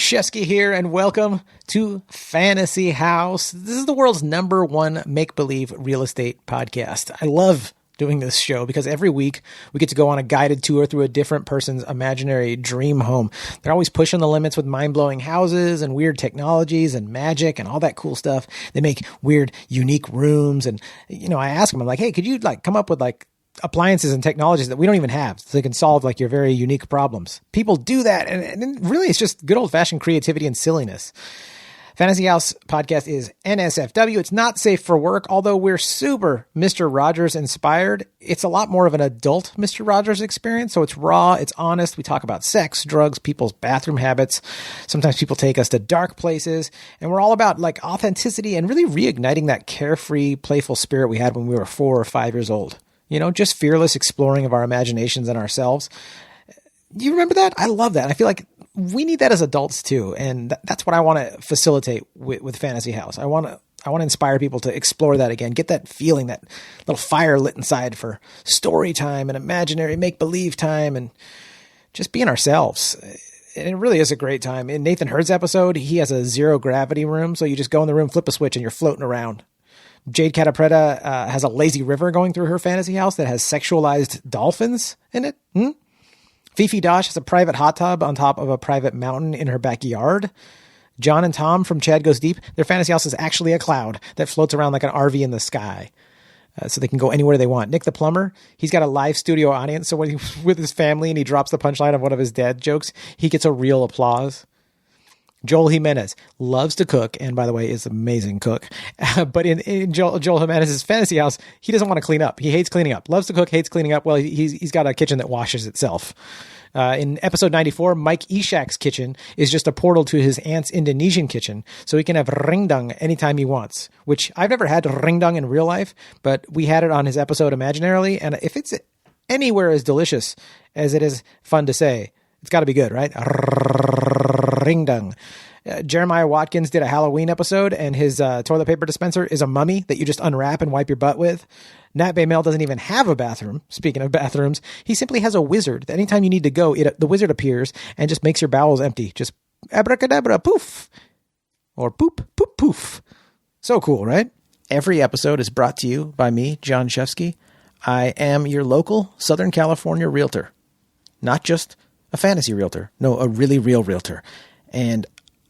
Shefsky here, and welcome to Fantasy House. This is the world's #1 make-believe real estate podcast. I love doing this show because every week we get to go on a guided tour through a different person's imaginary dream home. They're always pushing the limits with mind-blowing houses and weird technologies and magic and all that cool stuff. They make weird, unique rooms. And, I ask them, I'm like, hey, could you come up with appliances and technologies that we don't even have so they can solve your very unique problems? People do that. And really it's just good old fashioned creativity and silliness. Fantasy House podcast is NSFW. It's not safe for work, although we're super Mr. Rogers inspired. It's a lot more of an adult Mr. Rogers experience. So it's raw, it's honest. We talk about sex, drugs, people's bathroom habits. Sometimes people take us to dark places, and we're all about authenticity and really reigniting that carefree, playful spirit we had when we were 4 or 5 years old. Just fearless exploring of our imaginations and ourselves. You remember that? I love that. I feel like we need that as adults too. And that's what I want to facilitate with Fantasy House. I want to inspire people to explore that again, get that feeling, that little fire lit inside for story time and imaginary make-believe time and just being ourselves. And it really is a great time. In Nathan Hurd's episode, he has a zero gravity room. So you just go in the room, flip a switch, and you're floating around. Jade Catapretta has a lazy river going through her fantasy house that has sexualized dolphins in it. Fifi Dosh has a private hot tub on top of a private mountain in her backyard. John and Tom from Chad Goes Deep, their fantasy house is actually a cloud that floats around like an RV in the sky. So they can go anywhere they want. Nick the plumber, he's got a live studio audience. So when he's with his family and he drops the punchline of one of his dad jokes, he gets a real applause. Joel Jimenez loves to cook, and by the way, is an amazing cook. But in Joel Jimenez's fantasy house, he doesn't want to clean up. He hates cleaning up. Loves to cook, hates cleaning up. Well, he's got a kitchen that washes itself. In episode 94, Mike Ishak's kitchen is just a portal to his aunt's Indonesian kitchen, so he can have ringdung anytime he wants, which I've never had ringdung in real life, but we had it on his episode imaginarily, and if it's anywhere as delicious as it is fun to say, it's got to be good, right? Ringdung. Jeremiah Watkins did a Halloween episode, and his toilet paper dispenser is a mummy that you just unwrap and wipe your butt with. Nat Baymel doesn't even have a bathroom. Speaking of bathrooms, he simply has a wizard that anytime you need to go, the wizard appears and just makes your bowels empty. Just abracadabra, poof. Or poop, poop, poof. So cool, right? Every episode is brought to you by me, Jon Shefsky. I am your local Southern California realtor. Not just a fantasy realtor. No, a really real realtor. And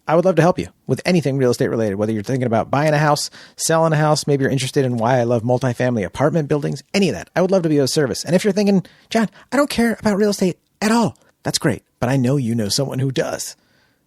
I would love to help you with anything real estate related, whether you're thinking about buying a house, selling a house, maybe you're interested in why I love multifamily apartment buildings, any of that. I would love to be of service. And if you're thinking, John, I don't care about real estate at all, that's great. But I know you know someone who does.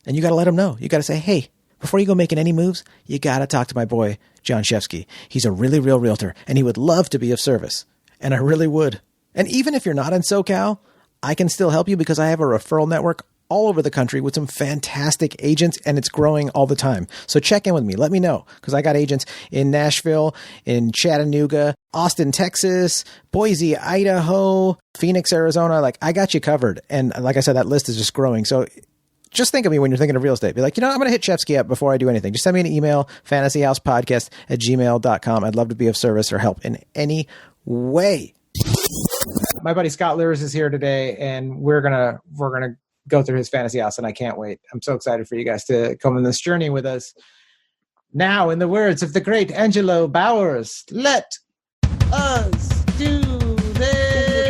And you got to let them know. You got to say, hey, before you go making any moves, you got to talk to my boy, Jon Shefsky. He's a really real realtor, and he would love to be of service. And I really would. And even if you're not in SoCal, I can still help you because I have a referral network all over the country with some fantastic agents, and it's growing all the time. So check in with me. Let me know, because I got agents in Nashville, in Chattanooga, Austin, Texas, Boise, Idaho, Phoenix, Arizona. I got you covered. And like I said, that list is just growing. So just think of me when you're thinking of real estate. Be like, I'm going to hit Shefsky up before I do anything. Just send me an email, fantasyhousepodcast@gmail.com. I'd love to be of service or help in any way. My buddy Scott Luhrs is here today, and we're gonna go through his fantasy house, and I can't wait. I'm so excited for you guys to come on this journey with us. Now, in the words of the great Angelo Bowers, let us do this.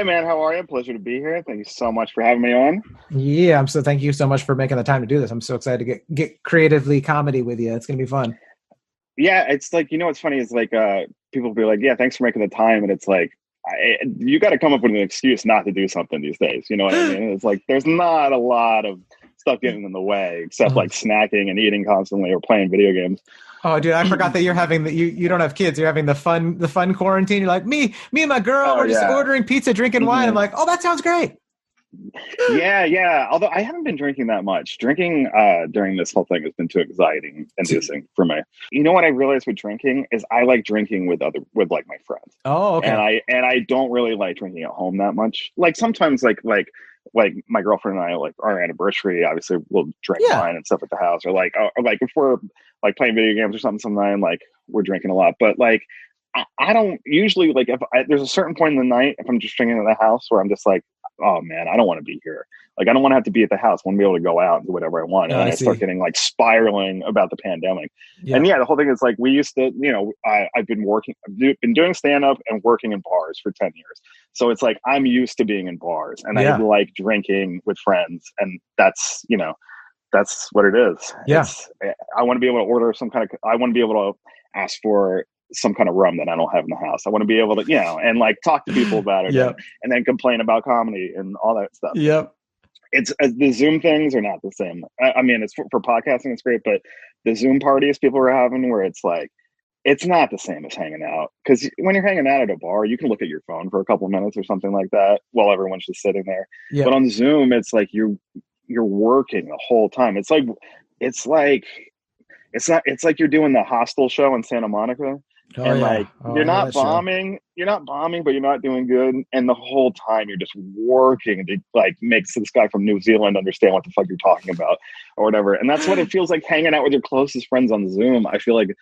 Man, how are you? Pleasure to be here. Thank you so much for having me on. Yeah, thank you so much for making the time to do this. I'm so excited to get creatively comedy with you. It's going to be fun. Yeah, it's what's funny is people will be like, yeah, thanks for making the time. And it's you got to come up with an excuse not to do something these days. You know what I mean? It's there's not a lot of stuff getting in the way except snacking and eating constantly or playing video games. Oh, dude, I forgot that you're having you don't have kids. You're having the fun quarantine. You're like, me and my girl, we're just ordering pizza, drinking wine. I'm like, oh, that sounds great. Yeah. Although I haven't been drinking that much. Drinking during this whole thing has been too anxiety inducing for me. You know what I realized with drinking is I like drinking with like my friends. Oh, okay. And I don't really like drinking at home that much. Like sometimes like my girlfriend and I, like our anniversary, obviously we'll drink Yeah. wine and stuff at the house, or like if we're like playing video games or something sometime, like we're drinking a lot. But like I don't usually, like, there's a certain point in the night if I'm just drinking at the house where I'm just like, oh man, I don't want to be here. Like, I don't want to have to be at the house. I want to be able to go out and do whatever I want. And then I start getting like spiraling about the pandemic. Yeah. And the whole thing is like, we used to, I've been doing stand up and working in bars for 10 years. So it's like, I'm used to being in bars, and I like drinking with friends. And that's what it is. Yeah. I want to be able to order I want to be able to ask for some kind of rum that I don't have in the house. I want to be able to, and like talk to people about it and then complain about comedy and all that stuff. Yep. It's the Zoom things are not the same. I mean, it's for podcasting, it's great, but the Zoom parties people are having where it's like, it's not the same as hanging out. Because when you're hanging out at a bar, you can look at your phone for a couple of minutes or something like that while everyone's just sitting there. Yep. But on Zoom, it's like you're working the whole time. It's like you're doing the Hostel show in Santa Monica. You're not bombing, but you're not doing good. And the whole time you're just working to like make this guy from New Zealand understand what the fuck you're talking about or whatever. And that's what it feels like hanging out with your closest friends on Zoom. I feel like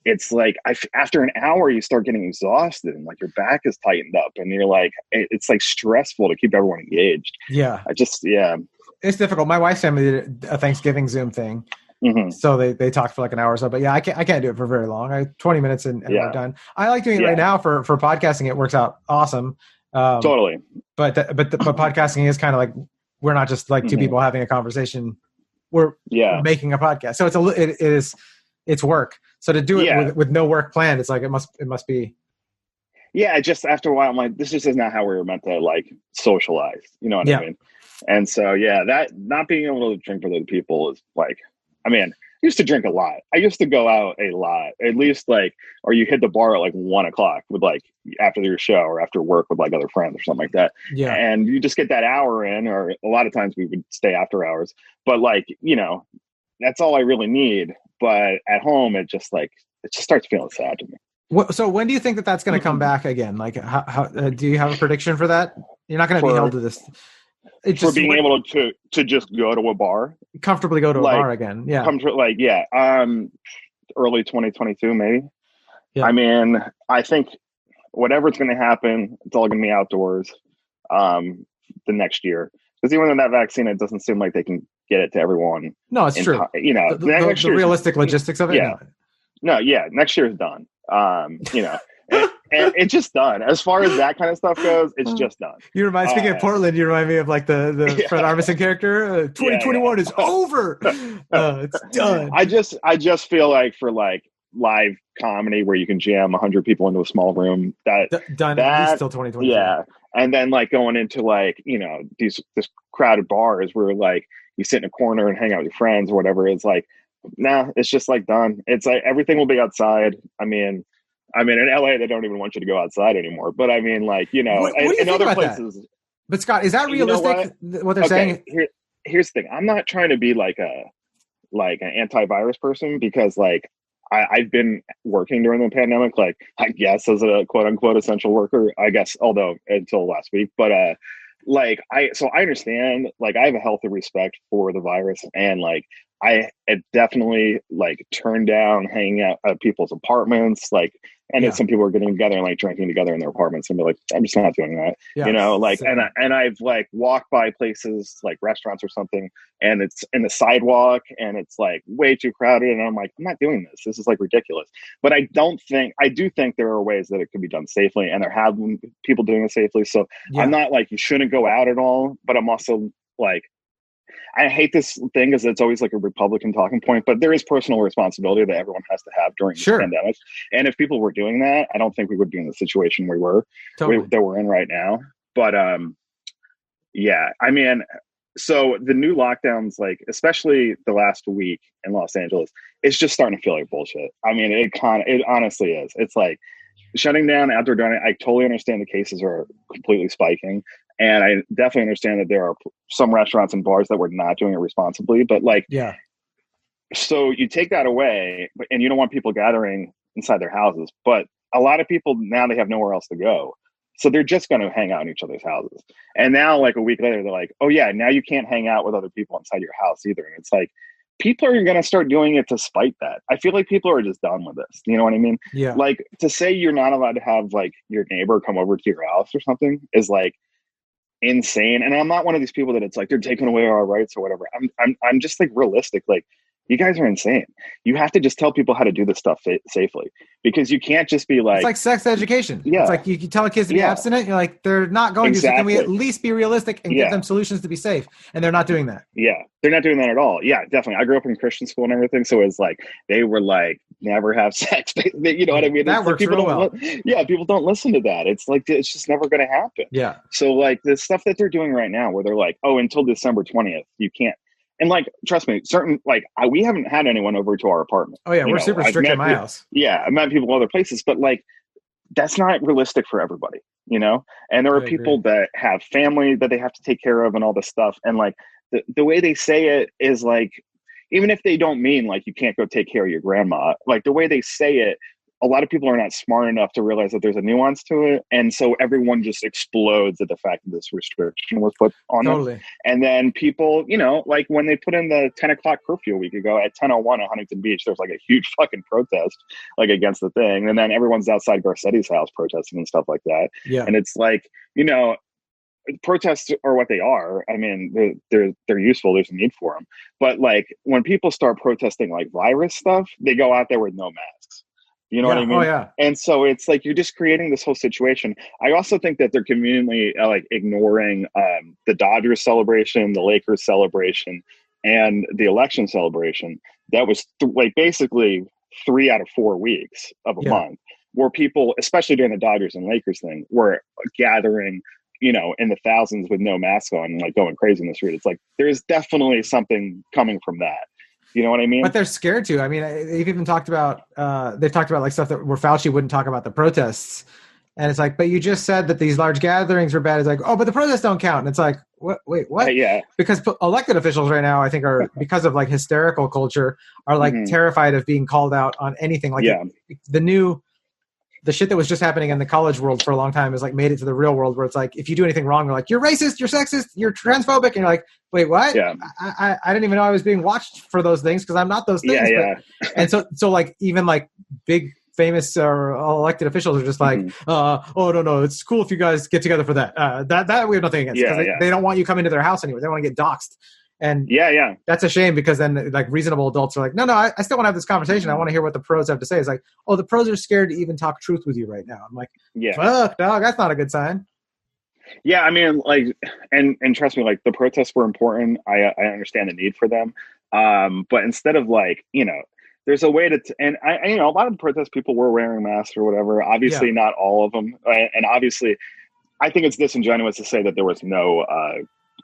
it's like after an hour you start getting exhausted and like your back is tightened up and you're like, it's like stressful to keep everyone engaged. Yeah. It's difficult. My wife's family did a Thanksgiving Zoom thing. Mm-hmm. So they talked for like an hour or so, but I can't do it for very long. 20 minutes and we're done. I like doing it right now for podcasting. It works out awesome. Totally. But podcasting is kind of like, we're not just like two people having a conversation. We're making a podcast. So it's work. So to do it with no work planned, it's like, it must be. Yeah. Just after a while, I'm like, this just is not how we were meant to like socialize. You know what I mean? And so, that not being able to drink with other people is like, I mean, I used to drink a lot. I used to go out a lot, at least like, or you hit the bar at like 1:00 with like after your show or after work with like other friends or something like that. Yeah. And you just get that hour in, or a lot of times we would stay after hours, but like, that's all I really need. But at home, it just starts feeling sad to me. So when do you think that's going to come back again? Like, how do you have a prediction for that? You're not going to be held to this. For being able to just go to a bar, comfortably go to a bar again. Yeah. Early 2022, maybe. Yeah. I mean, I think whatever's going to happen, it's all going to be outdoors the next year. Because even with that vaccine, it doesn't seem like they can get it to everyone. No, it's true. The realistic logistics of it. Yeah. Next year is done. And it's just done. As far as that kind of stuff goes, it's just done. Speaking of Portland, you remind me of like the Fred Armisen character. 2021 is over. It's done. I just feel like for like live comedy where you can jam 100 people into a small room, done at least till 2020. Yeah. And then like going into like, this crowded bars where like you sit in a corner and hang out with your friends or whatever. It's like, it's just like done. It's like everything will be outside. I mean, in LA, they don't even want you to go outside anymore. But I mean, like, in other places. That? But Scott, is that realistic? What they're saying? Here's the thing. I'm not trying to be like an antivirus person, because like I've been working during the pandemic, like I guess as a quote unquote essential worker, I guess, although until last week. But I understand, like I have a healthy respect for the virus, and like I definitely like turned down hanging out at people's apartments, like, and if some people are getting together and like drinking together in their apartments, and be like, I'm just not doing that, and I've like walked by places like restaurants or something, and it's in the sidewalk and it's like way too crowded, and I'm like, I'm not doing this. This is like ridiculous. But I do think there are ways that it can be done safely, and there have been people doing it safely. So I'm not like you shouldn't go out at all, but I'm also like, I hate this thing because it's always like a Republican talking point, but there is personal responsibility that everyone has to have during this pandemic. And if people were doing that, I don't think we would be in the situation that we're in right now. But I mean, so the new lockdowns, like especially the last week in Los Angeles, it's just starting to feel like bullshit. I mean, it honestly is. It's like shutting down outdoor dining. I totally understand the cases are completely spiking. And I definitely understand that there are some restaurants and bars that were not doing it responsibly, but like, Yeah. So you take that away, and you don't want people gathering inside their houses. But a lot of people now, they have nowhere else to go, so they're just going to hang out in each other's houses. And now, like a week later, they're like, "Oh yeah, now you can't hang out with other people inside your house either." And it's like people are going to start doing it to spite that. I feel like people are just done with this. You know what I mean? Yeah. Like to say you're not allowed to have like your neighbor come over to your house or something is like insane. And I'm not one of these people that it's like they're taking away our rights or whatever. I'm just like realistic. Like, you guys are insane. You have to just tell people how to do this stuff safely, because you can't just be like, it's like sex education. Yeah. It's like you tell kids to be abstinent. You're like, they're not going to, so can we at least be realistic and give them solutions to be safe? And they're not doing that. Yeah. They're not doing that at all. Yeah, definitely. I grew up in Christian school and everything. So it's like, they were like, never have sex. You know what I mean? That works real well. Yeah. People don't listen to that. It's like, it's just never going to happen. Yeah. So like the stuff that they're doing right now where they're like, oh, until December 20th, you can't. And like, trust me, we haven't had anyone over to our apartment. Oh yeah, we're super strict at my house. Yeah, I've met people other places, but like, that's not realistic for everybody, you know? And there are people that have family that they have to take care of and all this stuff. And like, the way they say it is like, even if they don't mean like you can't go take care of your grandma, like the way they say it, a lot of people are not smart enough to realize that there's a nuance to it. And so everyone just explodes at the fact that this restriction was put on them. And then people, you know, like when they put in the 10 o'clock curfew a week ago at 10:01 at Huntington Beach, there's like a huge fucking protest like against the thing. And then everyone's outside Garcetti's house protesting and stuff like that. Yeah. And it's like, you know, protests are what they are. I mean, they're useful. There's a need for them. But like when people start protesting like virus stuff, they go out there with no masks. You know what I mean? Oh, yeah. And so it's like you're just creating this whole situation. I also think that they're conveniently like ignoring the Dodgers celebration, the Lakers celebration, and the election celebration. That was like basically 3 out of 4 weeks of a month where people, especially during the Dodgers and Lakers thing, were gathering, you know, in the thousands with no mask on and like going crazy in the street. It's like there's definitely something coming from that. You know what I mean? But they're scared to. I mean, they've even talked about like stuff that where Fauci wouldn't talk about the protests. And it's like, but you just said that these large gatherings are bad. It's like, oh, but the protests don't count. And it's like, what? Wait, what? Yeah. Because elected officials right now, I think are, because of like hysterical culture, are like terrified of being called out on anything. Like the shit that was just happening in the college world for a long time is like made it to the real world where it's like, if you do anything wrong, they're like, you're racist, you're sexist, you're transphobic. And you're like, wait, what? Yeah. I didn't even know I was being watched for those things because I'm not those things. And so like even like big famous or elected officials are just like, oh, no, it's cool if you guys get together for that. That we have nothing against because they don't want you coming to their house anyway. They want to get doxxed. And that's a shame because then like reasonable adults are like, no, I still want to have this conversation. I want to hear what the pros have to say. It's like, oh, the pros are scared to even talk truth with you right now. I'm like, fuck, dog, that's not a good sign. Yeah, I mean, like, and trust me, like the protests were important. I understand the need for them. But instead of like, you know, there's a way to, and I, you know, a lot of the protest people were wearing masks or whatever. Obviously, not all of them. And obviously, I think it's disingenuous to say that there was no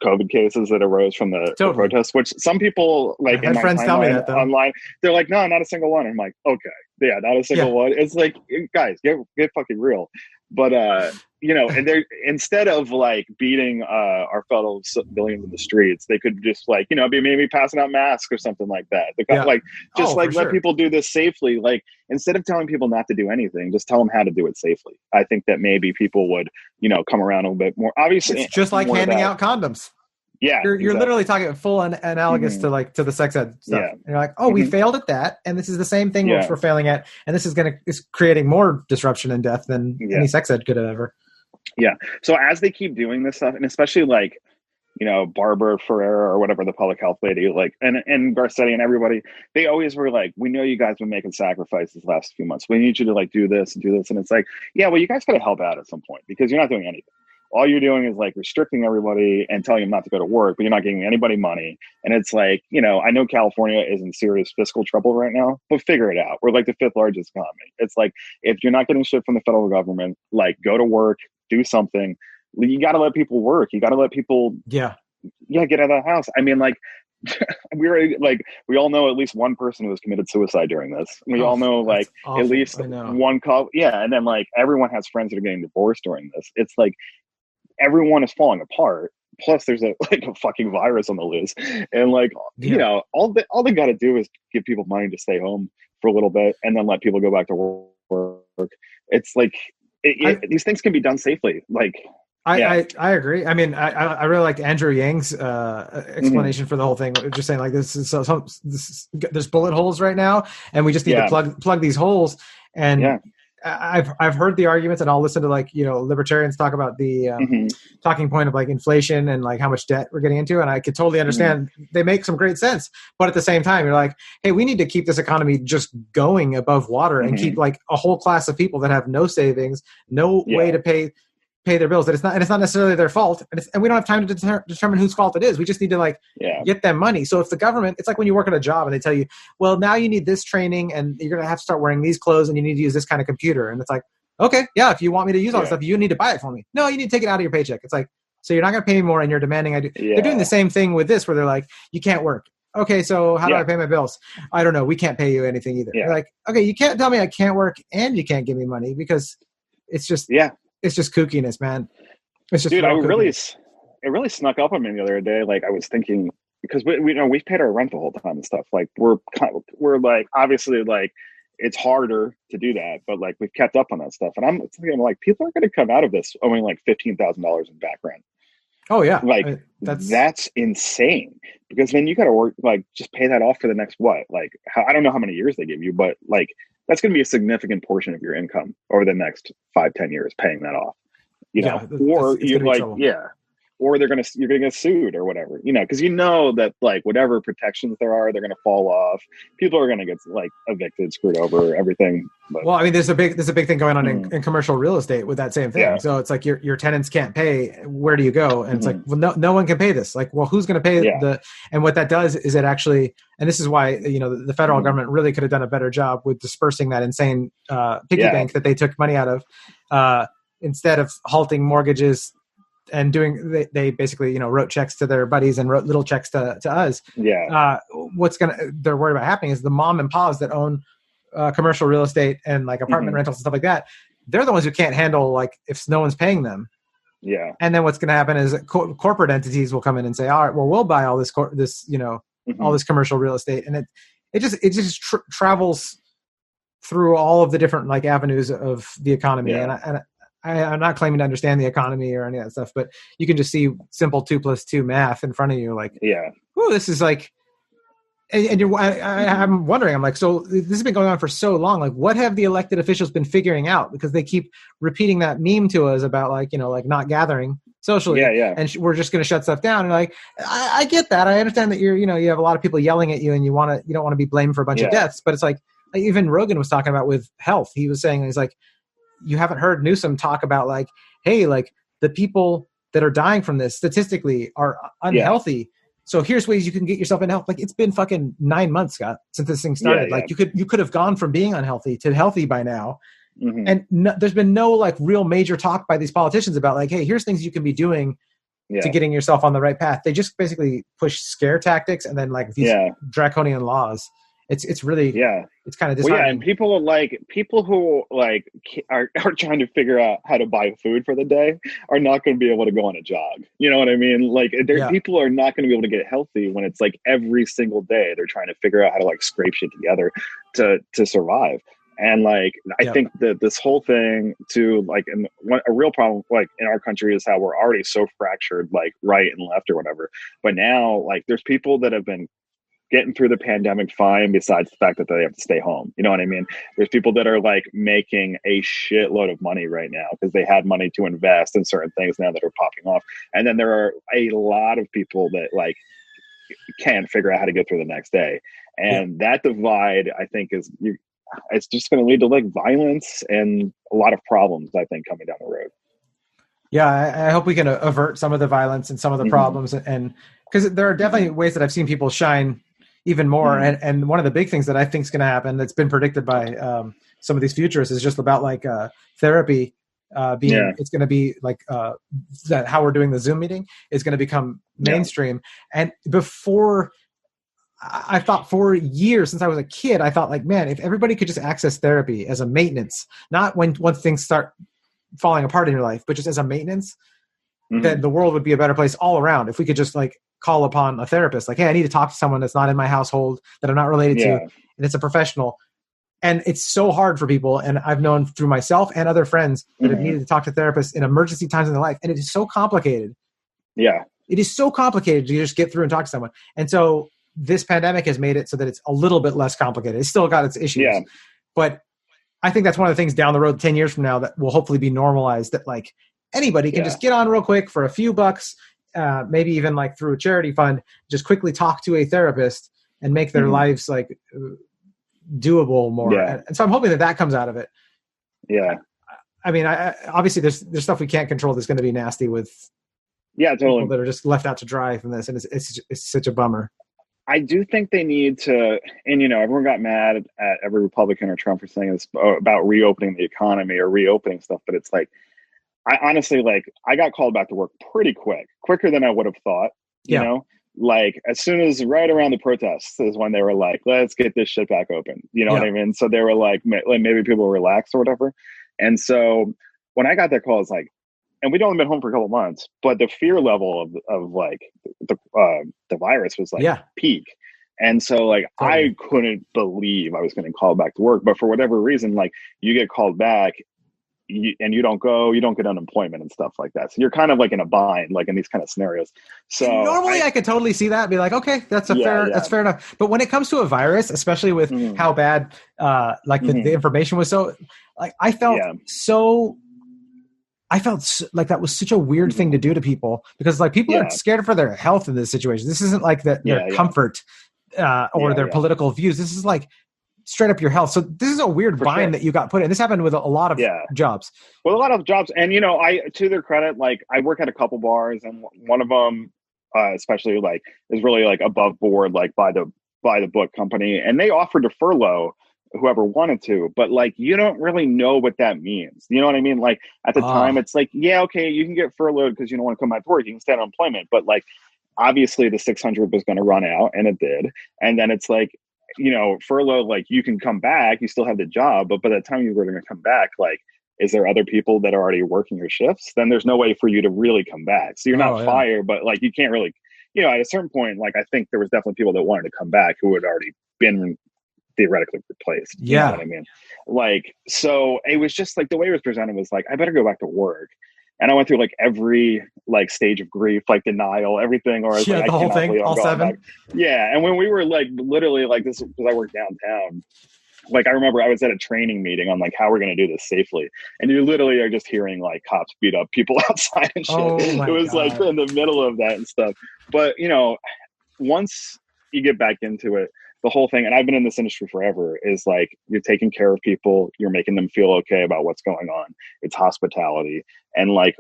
COVID cases that arose from the protests, which some people like in my friends tell me that online, they're like, no, not a single one. I'm like, okay, yeah, not a single one. It's like, guys, get fucking real. But you know, and they're instead of like beating our fellow civilians in the streets, they could just like, you know, be maybe passing out masks or something like that. Like just let people do this safely. Like instead of telling people not to do anything, just tell them how to do it safely. I think that maybe people would, you know, come around a little bit more. Obviously, it's just like handing out condoms. Yeah, you're literally talking full analogous to like to the sex ed stuff. Yeah. And you're like, oh, we failed at that, and this is the same thing which we're failing at, and this is creating more disruption and death than any sex ed could have ever. Yeah. So as they keep doing this stuff, and especially like, you know, Barbara Ferreira or whatever the public health lady, like, and Garcetti and everybody, they always were like, we know you guys have been making sacrifices the last few months. We need you to like do this and do this, and it's like, yeah, well, you guys got to help out at some point because you're not doing anything. All you're doing is like restricting everybody and telling them not to go to work, but you're not giving anybody money. And it's like, you know, I know California is in serious fiscal trouble right now, but figure it out. We're like the 5th largest economy. It's like, if you're not getting shit from the federal government, like go to work, do something. You got to let people work. You got to let people, get out of the house. I mean, like, we all know at least one person who has committed suicide during this. We all know like at least one call. Yeah. And then like everyone has friends that are getting divorced during this. It's like, everyone is falling apart. Plus there's a fucking virus on the loose. And like, you know, all they got to do is give people money to stay home for a little bit and then let people go back to work. It's like, these things can be done safely. Like, I agree. I mean, I really liked Andrew Yang's explanation for the whole thing. Just saying like there's bullet holes right now, and we just need to plug these holes. And I've heard the arguments, and I'll listen to like, you know, libertarians talk about the talking point of like inflation and like how much debt we're getting into, and I could totally understand. They make some great sense, but at the same time, you're like, hey, we need to keep this economy just going above water and keep like a whole class of people that have no savings, no way to pay their bills, that it's not necessarily their fault, and we don't have time to determine whose fault it is. We just need to like get them money. So if the government, it's like when you work at a job and they tell you, well, now you need this training and you're going to have to start wearing these clothes and you need to use this kind of computer, and it's like, okay, if you want me to use all this stuff, you need to buy it for me. No, you need to take it out of your paycheck. It's like, so you're not going to pay me more and you're demanding I do. They're doing the same thing with this, where they're like, you can't work. Okay, so how do I pay my bills? I don't know. We can't pay you anything either. They're like, okay, you can't tell me I can't work and you can't give me money, because it's just it's just kookiness, man. It's just, dude, it really snuck up on me the other day. Like, I was thinking, because we know we've paid our rent the whole time and stuff. Like, we're like, obviously, like, it's harder to do that, but like, we've kept up on that stuff. And I'm thinking, like, people are going to come out of this owing like $15,000 in back rent. Oh yeah, like that's insane. Because then you got to work, like, just pay that off for the next I don't know how many years they give you, but like, that's going to be a significant portion of your income over the next 5-10 years, paying that off. You know, or you're like, or you're gonna get sued or whatever, you know, because you know that like whatever protections there are, they're gonna fall off. People are gonna get like evicted, screwed over, everything. But, well, I mean, there's a big thing going on in commercial real estate with that same thing. Yeah. So it's like your tenants can't pay. Where do you go? And it's like, well, no one can pay this. Like, well, who's going to pay and what that does is it actually, and this is why, you know, the federal government really could have done a better job with dispersing that insane piggy bank that they took money out of. Instead of halting mortgages and they basically, you know, wrote checks to their buddies and wrote little checks to us. Yeah. They're worried about happening is the mom and pops that own commercial real estate and like apartment rentals and stuff like that. They're the ones who can't handle, like, if no one's paying them. Yeah. And then what's going to happen is corporate entities will come in and say, all right, well, we'll buy all this, all this commercial real estate. And it just travels through all of the different like avenues of the economy. Yeah. And I'm not claiming to understand the economy or any of that stuff, but you can just see simple 2 + 2 math in front of you. Like, oh, this is like, and I'm wondering, I'm like, so this has been going on for so long. Like, what have the elected officials been figuring out? Because they keep repeating that meme to us about like, you know, like not gathering socially. And we're just going to shut stuff down. And like, I get that. I understand that you have a lot of people yelling at you and you don't want to be blamed for a bunch of deaths, but it's like, even Rogan was talking about with health. He was saying, he's like, you haven't heard Newsom talk about like, hey, like the people that are dying from this statistically are unhealthy. So here's ways you can get yourself in health. Like, it's been fucking 9 months, Scott, since this thing started. Like you could have gone from being unhealthy to healthy by now. And there's been no like real major talk by these politicians about like, hey, here's things you can be doing to getting yourself on the right path. They just basically push scare tactics and then like these draconian laws. It's really it's kind of disheartening. And people who like are trying to figure out how to buy food for the day are not going to be able to go on a jog. You know what I mean? Like, people are not going to be able to get healthy when it's like every single day they're trying to figure out how to like scrape shit together to survive. And like, I think that this whole thing too, like, and a real problem like in our country is how we're already so fractured, like right and left or whatever. But now, like, there's people that have been getting through the pandemic fine, besides the fact that they have to stay home. You know what I mean? There's people that are like making a shitload of money right now because they had money to invest in certain things now that are popping off. And then there are a lot of people that like can't figure out how to get through the next day. And that divide, I think, it's just going to lead to like violence and a lot of problems, I think, coming down the road. Yeah, I hope we can avert some of the violence and some of the problems. And because there are definitely ways that I've seen people shine even more. And one of the big things that I think is going to happen that's been predicted by some of these futurists is just about like therapy it's going to be like that how we're doing the Zoom meeting is going to become mainstream. And before, I thought for years since I was a kid, I thought like, man, if everybody could just access therapy as a maintenance, not once things start falling apart in your life, but just as a maintenance, then the world would be a better place all around if we could just like call upon a therapist. Like, hey, I need to talk to someone that's not in my household, that I'm not related to, and it's a professional. And it's so hard for people. And I've known through myself and other friends that have needed to talk to therapists in emergency times in their life. And it is so complicated. Yeah. It is so complicated to just get through and talk to someone. And so this pandemic has made it so that it's a little bit less complicated. It's still got its issues. Yeah. But I think that's one of the things down the road, 10 years from now, that will hopefully be normalized, that like anybody can just get on real quick for a few bucks, maybe even like through a charity fund, just quickly talk to a therapist and make their lives like doable more. Yeah. And so I'm hoping that comes out of it. Yeah. I mean, obviously there's stuff we can't control that's going to be nasty with totally people that are just left out to dry from this. And it's such a bummer. I do think they need to, and everyone got mad at every Republican or Trump for saying this about reopening the economy or reopening stuff. But it's like, I honestly, like, I got called back to work pretty quicker than I would have thought, you know? Like, as soon as right around the protests is when they were like, let's get this shit back open. You know what I mean? So they were like maybe people relax or whatever. And so when I got that call, it's like, and we'd only been home for a couple of months, but the fear level of like the virus was like peak. And so like, I couldn't believe I was getting called back to work, but for whatever reason, like you get called back and you don't get unemployment and stuff like that. So you're kind of like in a bind, like in these kind of scenarios. So normally I could totally see that and be like, okay, that's that's fair enough. But when it comes to a virus, especially with how bad, like the information was, so like, I felt like that was such a weird thing to do to people, because like people are scared for their health in this situation. This isn't like their comfort or their political views. This is like straight up your health. So this is a weird bind that you got put in. This happened with a lot of jobs. Well, a lot of jobs. And, I, to their credit, like I work at a couple bars, and one of them, especially like is really like above board, like by the book company. And they offered to furlough whoever wanted to, but like, you don't really know what that means. You know what I mean? Like at the time it's like, okay, you can get furloughed because you don't want to come back to work. You can stay on unemployment, but like, obviously the 600 was going to run out, and it did. And then it's like, furlough, like you can come back, you still have the job, but by the time you were going to come back, like, is there other people that are already working your shifts? Then there's no way for you to really come back. So you're not fired, but like, you can't really, at a certain point, like I think there was definitely people that wanted to come back who had already been theoretically replaced. You know what I mean? Like, so it was just like the way it was presented was like, I better go back to work. And I went through like every like stage of grief, like denial, everything, or like, the whole thing, all 7. Back. Yeah. And when we were like literally like this, because I work downtown, like I remember I was at a training meeting on like how we're going to do this safely, and you literally are just hearing like cops beat up people outside and shit. It was like in the middle of that and stuff. But once you get back into it, the whole thing, and I've been in this industry forever, is like you're taking care of people, you're making them feel okay about what's going on. It's hospitality. And like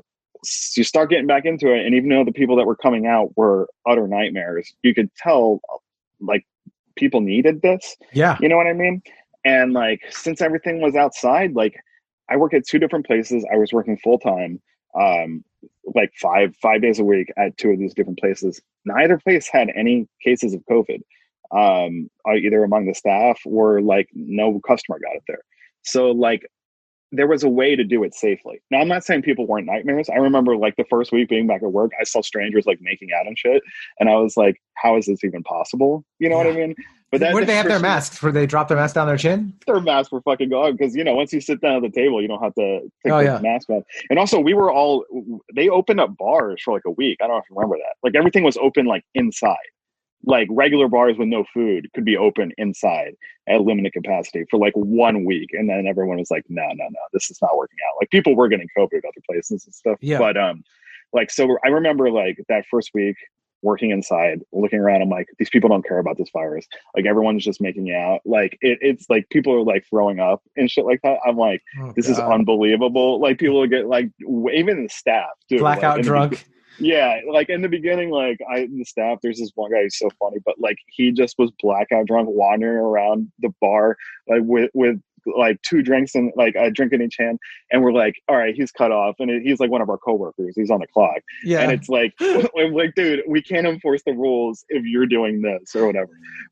you start getting back into it, and even though the people that were coming out were utter nightmares, you could tell like people needed this. Yeah. You know what I mean? And like since everything was outside, like I work at 2 different places. I was working full time, like five days a week at 2 of these different places. Neither place had any cases of COVID. Either among the staff or like no customer got it there. So like there was a way to do it safely. Now I'm not saying people weren't nightmares. I remember like the first week being back at work, I saw strangers like making out and shit. And I was like, how is this even possible? You know what I mean? But where did they have their masks? Where they drop their mask down their chin? Their masks were fucking gone because, once you sit down at the table, you don't have to take the mask off. And also they opened up bars for like a week. I don't know if you remember that. Like everything was open like inside. Like regular bars with no food could be open inside at limited capacity for like 1 week. And then everyone was like, no, this is not working out. Like people were getting COVID at other places and stuff. Yeah. But like, so I remember like that first week working inside, looking around, I'm like, these people don't care about this virus. Like everyone's just making out. Like it's like people are like throwing up and shit like that. I'm like, this is unbelievable. Like people get like, even the staff too. Blackout drunk. Yeah, like in the beginning, like the staff, there's this one guy who's so funny, but like he just was blackout drunk, wandering around the bar, like with like 2 drinks and like a drink in each hand, and we're like, all right, he's cut off, and he's like one of our coworkers, he's on the clock, and it's like, I'm like, dude, we can't enforce the rules if you're doing this or whatever.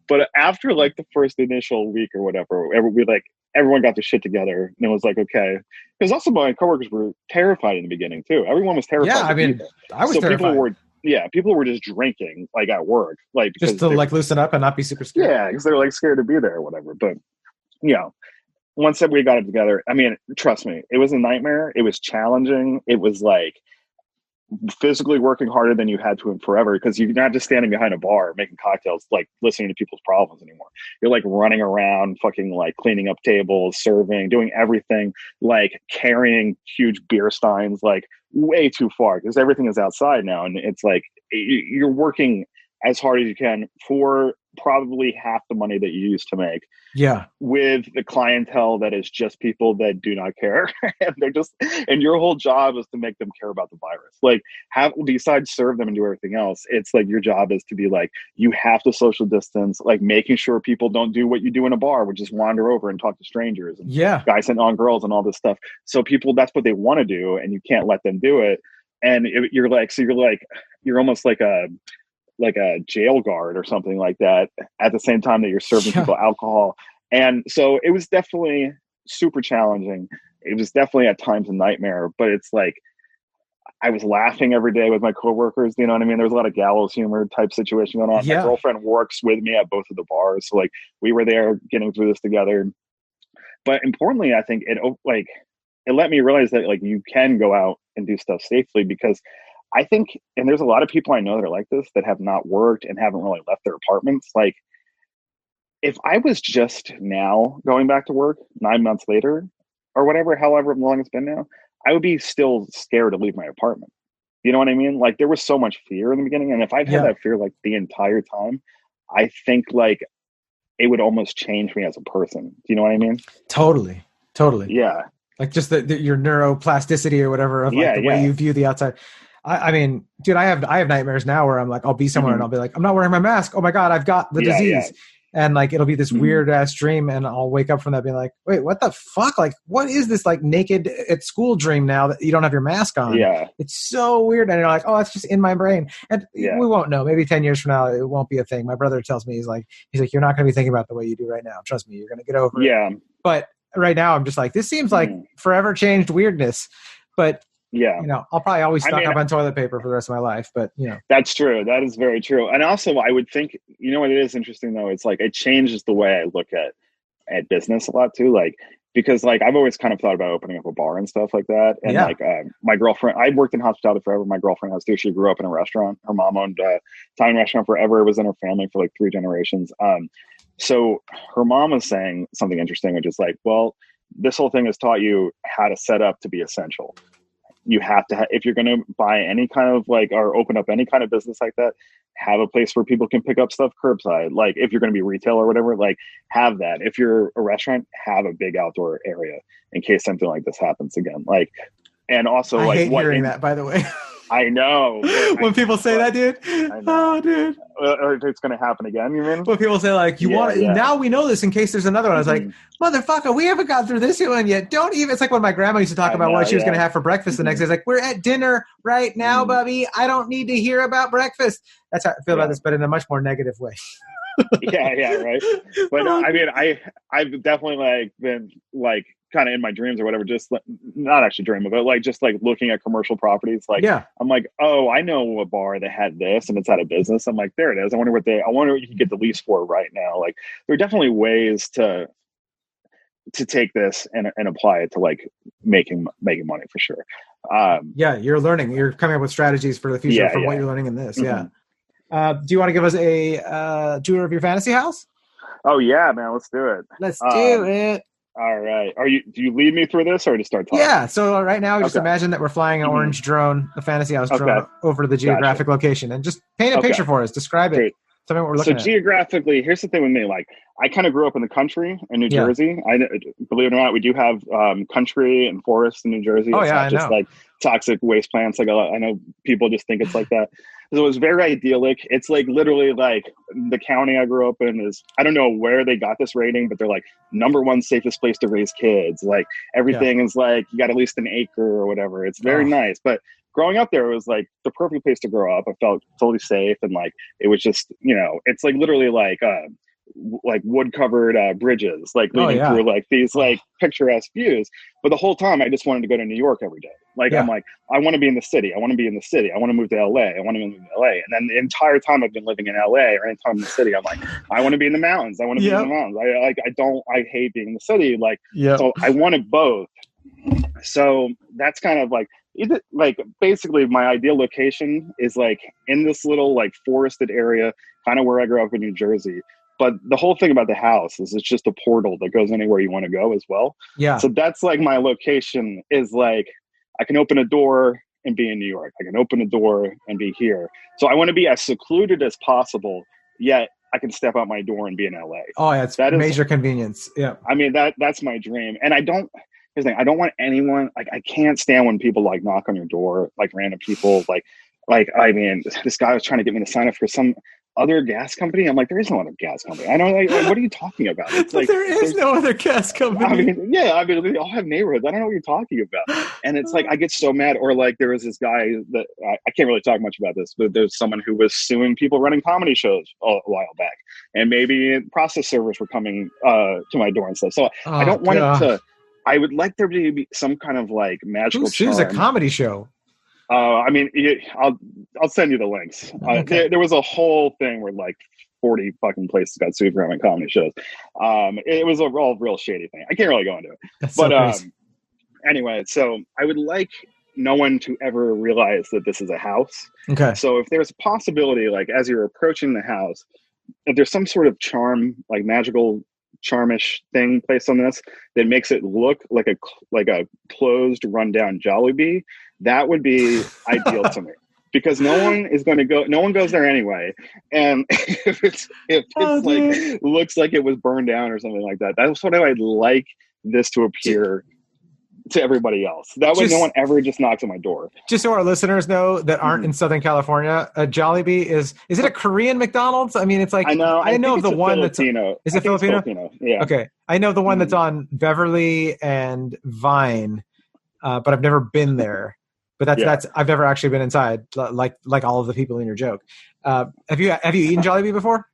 But after like the first initial week or whatever, we like everyone got their shit together, and it was like, okay. Because also my coworkers were terrified in the beginning too. Everyone was terrified. Yeah, I mean, I was terrified. People were just drinking like at work, like just to like loosen up and not be super scared. Yeah, because they're like scared to be there or whatever. But once that we got it together, I mean, trust me, it was a nightmare. It was challenging. It was like physically working harder than you had to in forever, because you're not just standing behind a bar making cocktails, like listening to people's problems anymore. You're like running around, fucking like cleaning up tables, serving, doing everything, like carrying huge beer steins, like way too far, because everything is outside now. And it's like you're working as hard as you can for probably half the money that you used to make. Yeah. With the clientele that is just people that do not care. And your whole job is to make them care about the virus. Like, besides serve them and do everything else, it's like your job is to be like, you have to social distance, like making sure people don't do what you do in a bar, which is wander over and talk to strangers and guys hitting on girls and all this stuff. So people, that's what they want to do, and you can't let them do it. And you're almost like a jail guard or something like that, at the same time that you're serving people alcohol. And so it was definitely super challenging. It was definitely at times a nightmare, but it's like, I was laughing every day with my coworkers. You know what I mean? There was a lot of gallows humor type situation going on. Yeah. My girlfriend works with me at both of the bars. So like we were there getting through this together. But importantly, I think it let me realize that like you can go out and do stuff safely, because I think, and there's a lot of people I know that are like this, that have not worked and haven't really left their apartments. Like, if I was just now going back to work 9 months later or whatever, however long it's been now, I would be still scared to leave my apartment. You know what I mean? Like, there was so much fear in the beginning. And if I've had that fear like the entire time, I think like it would almost change me as a person. Do you know what I mean? Totally. Yeah. Like just your neuroplasticity or whatever of like the way you view the outside. I mean, dude, I have nightmares now where I'm like, I'll be somewhere and I'll be like, I'm not wearing my mask. Oh my God, I've got the disease. Yeah. And like, it'll be this weird ass dream. And I'll wake up from that being like, wait, what the fuck? Like, what is this like naked at school dream now that you don't have your mask on? Yeah. It's so weird. And you're like, oh, it's just in my brain. And we won't know. Maybe 10 years from now, it won't be a thing. My brother tells me, he's like, you're not going to be thinking about the way you do right now. Trust me, you're going to get over it. Yeah. But right now I'm just like, this seems like forever changed weirdness. But I'll probably always stock up on toilet paper for the rest of my life, but That's true. That is very true. And also I would think, what it is interesting though, it's like, it changes the way I look at business a lot too. Like, because like, I've always kind of thought about opening up a bar and stuff like that. And like, my girlfriend, I worked in hospitality forever. My girlfriend has too. She grew up in a restaurant. Her mom owned a Italian restaurant forever. It was in her family for like 3 generations. So her mom was saying something interesting, which is like, well, this whole thing has taught you how to set up to be essential. You have to, if you're going to buy any kind of like, or open up any kind of business like that, have a place where people can pick up stuff curbside. Like if you're going to be retail or whatever, like have that. If you're a restaurant, have a big outdoor area in case something like this happens again. Like, and also I like hate hearing that, by the way. I know. When people say that, dude. Oh, dude. Or it's going to happen again, you mean? When people say like, now we know this in case there's another one. I was like, motherfucker, we haven't got through this one yet. Don't even. It's like when my grandma used to talk about what she was going to have for breakfast the next day. It's like, we're at dinner right now, Bubby. I don't need to hear about breakfast. That's how I feel about this, but in a much more negative way. Right. But no, I mean, I've definitely like been like kind of in my dreams or whatever, just like, not actually dreaming, but like just like looking at commercial properties. Like, I'm like, oh, I know a bar that had this and it's out of business. I'm like, there it is. I wonder what you can get the lease for right now. Like, there are definitely ways to take this and apply it to like making money for sure. You're learning. You're coming up with strategies for the future from what you're learning in this. Do you want to give us a tour of your fantasy house? Oh yeah, man, let's do it. Let's do it. All right. Do you lead me through this or to start talking? Yeah. So right now, just imagine that we're flying an orange drone, the fantasy house drone, over to the geographic location, and just paint a picture for us. Describe it. Great. Tell me what we're looking at. So geographically, here's the thing with me. Like, I kind of grew up in the country in New Jersey. Believe it or not, we do have country and forests in New Jersey. It's not just like toxic waste plants. Like I know people just think it's like that. So it was very idyllic. It's like literally like the county I grew up in is, I don't know where they got this rating, but they're like #1 safest place to raise kids. Like everything is like, you got at least an acre or whatever. It's very nice. But growing up there, it was like the perfect place to grow up. I felt totally safe. And like, it was just, it's like literally like like wood covered bridges, like leading through like these like picturesque views. But the whole time I just wanted to go to New York every day. Like I'm like, I want to be in the city. I want to be in the city. I want to move to LA. I want to move to LA. And then the entire time I've been living in LA or any time in the city, I'm like, I want to be in the mountains. I want to be in the mountains. I hate being in the city. Like, so I wanted both. So that's kind of like, either, like basically my ideal location is like in this little like forested area, kind of where I grew up in New Jersey. But the whole thing about the house is it's just a portal that goes anywhere you want to go as well. Yeah. So that's like my location is like, I can open a door and be in New York. I can open a door and be here. So I want to be as secluded as possible, yet I can step out my door and be in LA. Oh, yeah, it's major convenience. Yeah. I mean, that's my dream. And I don't want anyone, like, I can't stand when people like knock on your door, like random people, like, I mean, this guy was trying to get me to sign up for some other gas company. I'm like, there is no other gas company. I don't like, what are you talking about? It's like, there's no other gas company. I mean, they all have neighborhoods. I don't know what you're talking about. And it's like, I get so mad. Or like, there was this guy that I can't really talk much about this, but there's someone who was suing people running comedy shows a while back. And maybe process servers were coming to my door and stuff. So I don't want it to, I would like there to be some kind of like magical charm. Who's a comedy show? I mean, I'll send you the links. Okay. There was a whole thing where like 40 fucking places got sued for having comedy shows. It was a real shady thing. I can't really go into it. That's but so anyway, so I would like no one to ever realize that this is a house. Okay. So if there's a possibility, like as you're approaching the house, if there's some sort of charm, like magical charmish thing placed on this that makes it look like a closed, rundown Jollibee, that would be ideal to me, because no one goes there anyway. And if it's like looks like it was burned down or something like that, that's what I'd like this to appear to everybody else. That way no one ever just knocks on my door. Just so our listeners know that aren't in Southern California, a Jollibee is it a Korean McDonald's? I mean, it's like, I know of the one Filipino. Is it Filipino? Yeah. Okay. I know the one that's on Beverly and Vine, but I've never been there. But that's I've never actually been inside like all of the people in your joke. Have you eaten Jollibee before?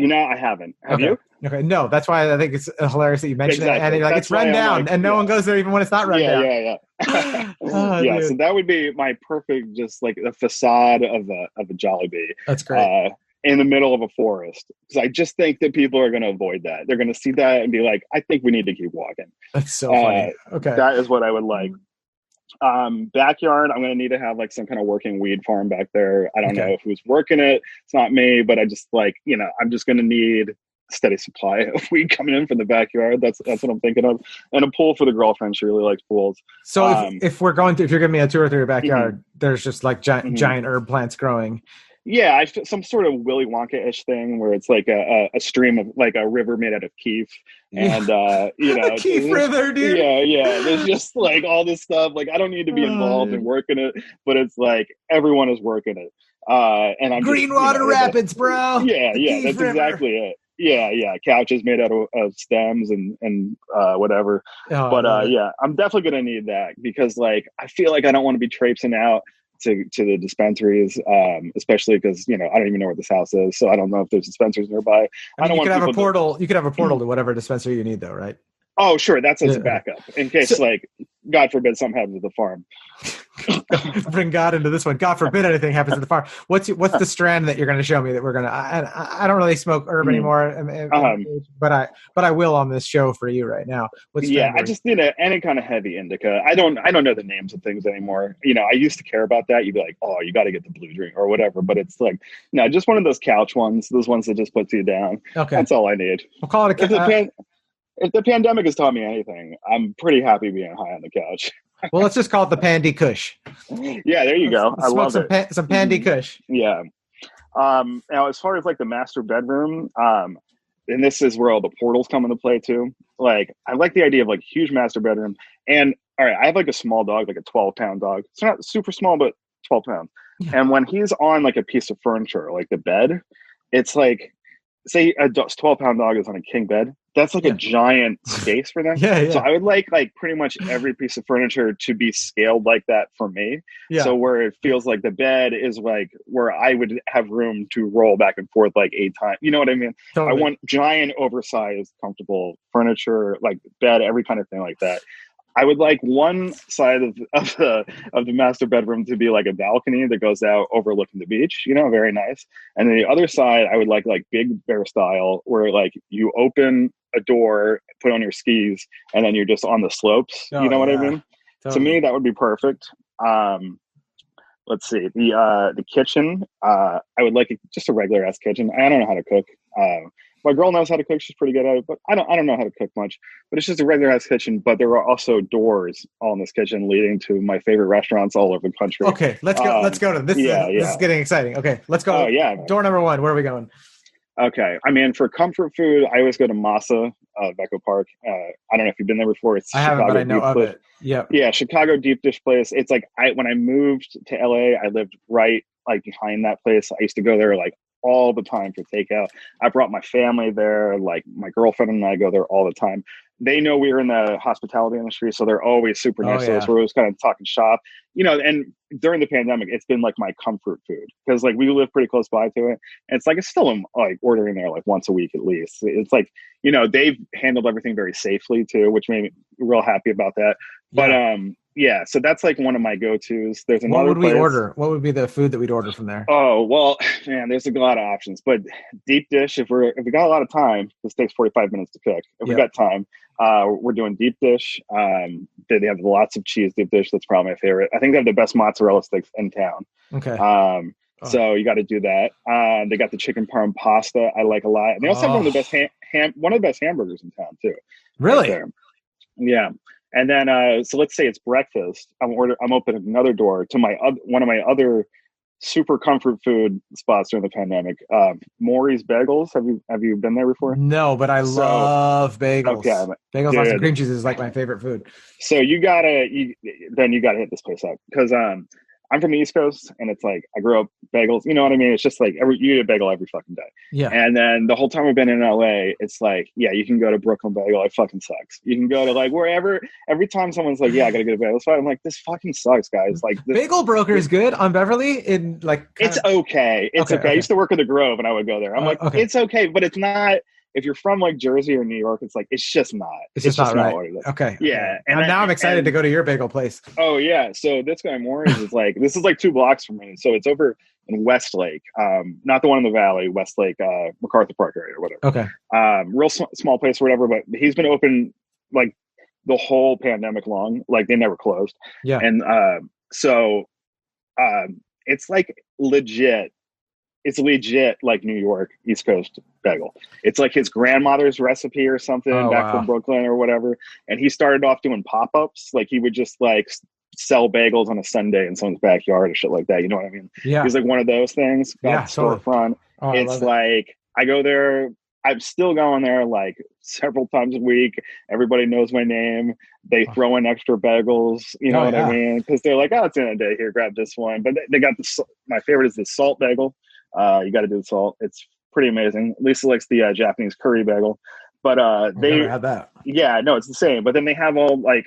I haven't. Have you? Okay, no, that's why I think it's hilarious that you mentioned it. And you're like, it's run down, and no one goes there even when it's not run down. Yeah. So that would be my perfect, just like the facade of a Jollibee. That's great. In the middle of a forest, because I just think that people are going to avoid that. They're going to see that and be like, I think we need to keep walking. That's so funny. Okay, that is what I would like. Backyard, I'm going to need to have like some kind of working weed farm back there. I don't know who's working it. It's not me, but I just like, I'm just going to need a steady supply of weed coming in from the backyard. That's what I'm thinking of. And a pool for the girlfriend. She really likes pools. So if we're going to, if you're giving me a tour through your backyard, there's just like giant herb plants growing. Yeah, some sort of Willy Wonka-ish thing where it's like a stream of like a river made out of keef, and keef river, dude. Yeah. There's just like all this stuff. Like I don't need to be involved in working it, but it's like everyone is working it. And I'm Greenwater Rapids, bro. Yeah, that's river. Exactly it. Yeah. Couches made out of stems and whatever. I'm definitely gonna need that, because like I feel like I don't want to be traipsing out to the dispensaries, especially because I don't even know where this house is, so I don't know if there's dispensaries nearby. I don't want to have a portal. You could have a portal to whatever dispensary you need, though, right? Oh, sure. That's as a backup in case, like, God forbid, something happens to the farm. Bring God into this one. God forbid anything happens to the farm. What's the strand that you're going to show me that we're going to? I don't really smoke herb anymore, but I will on this show for you right now. I just need any kind of heavy indica. I don't know the names of things anymore. I used to care about that. You'd be like, oh, you got to get the blue drink or whatever. But it's like, no, just one of those couch ones. Those ones that just puts you down. Okay, that's all I need. We'll call it a. If the pandemic has taught me anything, I'm pretty happy being high on the couch. Well, let's just call it the Pandy Kush. Yeah, there you go. I love it. Some Pandy Kush. Yeah. Now, as far as like the master bedroom, and this is where all the portals come into play too. Like, I like the idea of like huge master bedroom. And all right, I have like a small dog, like a 12-pound dog. It's not super small, but 12 pounds. Yeah. And when he's on like a piece of furniture, like the bed, it's like, say a 12-pound dog is on a king bed. that's like a giant space for them. Yeah. So I would like pretty much every piece of furniture to be scaled like that for me. Yeah. So where it feels like the bed is like where I would have room to roll back and forth like 8 times. You know what I mean? Totally. I want giant, oversized, comfortable furniture, like bed, every kind of thing like that. I would like one side of the master bedroom to be like a balcony that goes out overlooking the beach, you know, very nice. And then the other side, I would like Big Bear style, where like you open a door, put on your skis, and then you're just on the slopes. You know what I mean? Totally. To me, that would be perfect. Let's see, the kitchen. I would like just a regular ass kitchen. I don't know how to cook. My girl knows how to cook; she's pretty good at it. But I don't know how to cook much. But it's just a regular ass kitchen. But there are also doors all in this kitchen leading to my favorite restaurants all over the country. Okay, let's go. Let's go to this. This is getting exciting. Okay, let's go. Oh yeah. Door number 1. Where are we going? Okay, I mean, for comfort food, I always go to Masa, Echo Park. I don't know if you've been there before. It's I haven't, but I know of it. Yeah, Chicago deep dish place. It's like when I moved to LA, I lived right like behind that place. I used to go there like all the time for takeout. I brought my family there. Like my girlfriend and I go there all the time. They know we were in the hospitality industry, so they're always super nice to us. We're always kind of talking shop, you know. And during the pandemic, it's been like my comfort food because like we live pretty close by to it. And it's like it's still like ordering there like once a week at least. It's like, you know, they've handled everything very safely too, which made me real happy about that. But yeah, so that's like one of my go-tos. There's another. What would we order? What would be the food that we'd order from there? Oh well, man, there's a lot of options. But deep dish, if we got a lot of time, this takes 45 minutes to cook. If we got time, we're doing deep dish. They have lots of cheese deep dish. That's probably my favorite. I think they have the best mozzarella sticks in town. Okay. So you got to do that. They got the chicken parm pasta. I like a lot. And they also have one of the best one of the best hamburgers in town too. Really? Right, yeah. And then, so let's say it's breakfast. I'm opening another door to one of my other super comfort food spots during the pandemic. Maury's Bagels. Have you been there before? No, but I love bagels. Okay, bagels, lots of cream cheese is like my favorite food. So you gotta hit this place up because I'm from the East Coast, and it's like I grew up bagels. You know what I mean? It's just like you eat a bagel every fucking day. Yeah. And then the whole time we've been in LA, it's like, yeah, you can go to Brooklyn Bagel. It fucking sucks. You can go to like wherever. Every time someone's like, yeah, I gotta get a bagel spot, I'm like, this fucking sucks, guys. Like, Bagel Broker is good on Beverly. In like, it's okay. It's okay. I used to work at the Grove, and I would go there. I'm like, it's okay, but it's not. If you're from like Jersey or New York, it's like it's just not. It's just not right. Okay. Yeah. And now I'm excited to go to your bagel place. Oh yeah. So this guy Maury's is like this is like 2 blocks from me. So it's over in Westlake, not the one in the Valley, Westlake, MacArthur Park area or whatever. Okay. Real small place or whatever, but he's been open like the whole pandemic long. Like they never closed. Yeah. And so it's like legit. It's legit like New York East Coast bagel. It's like his grandmother's recipe or something from Brooklyn or whatever. And he started off doing pop-ups. Like he would just like sell bagels on a Sunday in someone's backyard or shit like that. You know what I mean? Yeah. He's like one of those things. Storefront. Oh, it's like I go there. I'm still going there like several times a week. Everybody knows my name. They throw in extra bagels. You know what I mean? Because they're like, oh, it's the end of the day. Here, grab this one. But they got my favorite is the salt bagel. You got to do the salt. It's pretty amazing. Lisa likes the Japanese curry bagel, but they never had that. Yeah, no, it's the same. But then they have all like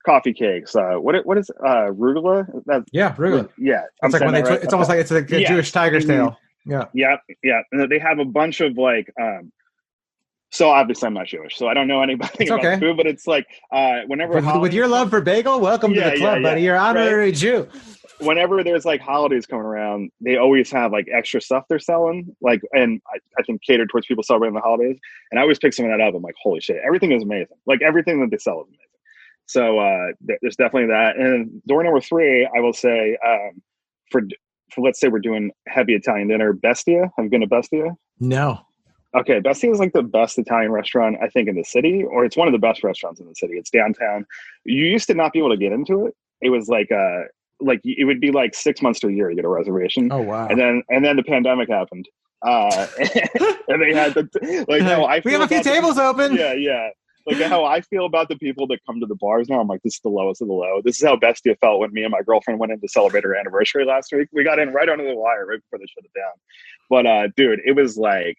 coffee cakes. What is arugula? Arugula. Yeah, it's like when it's almost like it's like a Jewish tiger's tail. Yeah. And they have a bunch of like. So obviously I'm not Jewish, so I don't know anything about food. But it's like whenever with your love for bagel, welcome to the club, buddy. You're honorary Jew. Whenever there's like holidays coming around, they always have like extra stuff they're selling, like, and I think catered towards people celebrating the holidays. And I always pick some of that up. I'm like, holy shit, everything is amazing. Like everything that they sell is amazing. So there's definitely that. And door number 3, I will say, for let's say we're doing heavy Italian dinner, Bestia. Have you been to Bestia? No. Okay, Bestia is like the best Italian restaurant I think in the city, or it's one of the best restaurants in the city. It's downtown. You used to not be able to get into it. It was like it would be like 6 months to a year to get a reservation. Oh wow! And then the pandemic happened, and they had we have a few tables open. Yeah. Like how I feel about the people that come to the bars now. I'm like, this is the lowest of the low. This is how Bestia felt when me and my girlfriend went in to celebrate her anniversary last week. We got in right under the wire right before they shut it down. But dude, it was like